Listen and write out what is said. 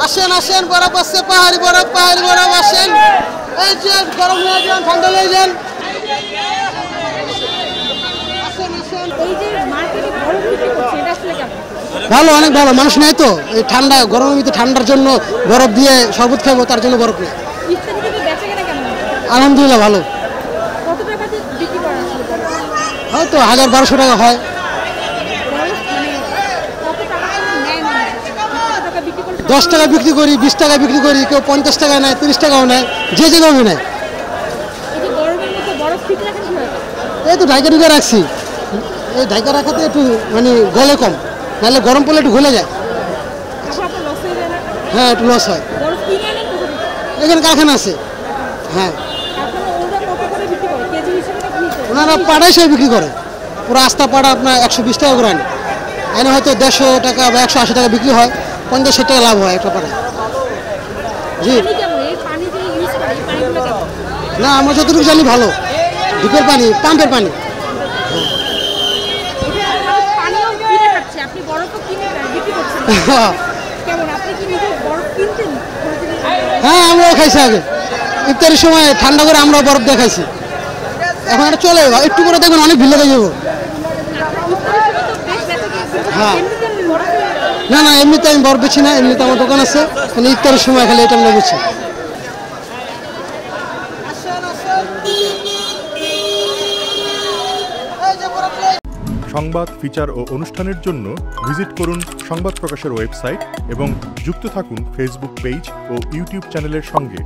আসেন আসেন, বরফ আছে, পাহাড়ি বরফ আসেন। এই যে গরম নিয়ে যান, ঠান্ডা নিয়ে যান। ভালো, অনেক ভালো। মানুষ নেয় তো এই ঠান্ডা গরমের ভিতরে, ঠান্ডার জন্য বরফ দিয়ে শরবত খাবো, তার জন্য বরফ নেই। আলহামদুলিল্লাহ ভালো। হয়তো 1000-1200 টাকা হয়। 10 টাকা বিক্রি করি, 20 টাকা বিক্রি করি, কেউ 50 টাকা নেয়, 30 টাকাও নেয়, যে যেভাবে নেয়। এই তো ঢাকা ঢুকে রাখছি, এই ঢাকা রাখাতে একটু মানে গলে কম, নাহলে গরম পড়লে একটু গলে যায়। হ্যাঁ, একটু লস হয়। এখানে কারখানা আছে। হ্যাঁ, ওনারা পাড়ায় সে বিক্রি করে, পুরো আস্তা পাড়া আপনার 120 টাকা করে আনে। এনে হয়তো 150 টাকা বা 180 টাকা বিক্রি হয়, 50-60 টাকা লাভ হয় একটা পাড়ায়। জি না, আমরা যতটুকু জানি ভালো, ডিপের পানি, পাম্পের পানি। হ্যাঁ, আমরাও খাইছি আগে ইফতারের সময়, ঠান্ডা করে আমরাও বরফ দিয়ে খাইছি। এখন এটা চলে, একটু করে দেখবেন অনেক ভিড় লেগে যাবো। হ্যাঁ, না না, এমনিতে আমি বরফ বেছি না, এমনিতে আমার দোকান আছে, মানে ইফতারের সময় খালি এটা আমরা বেছি। সংবাদ, ফিচার ও অনুষ্ঠানের জন্য ভিজিট করুন সংবাদ প্রকাশের ওয়েবসাইট এবং যুক্ত থাকুন ফেসবুক পেজ ও ইউটিউব চ্যানেলের সঙ্গে।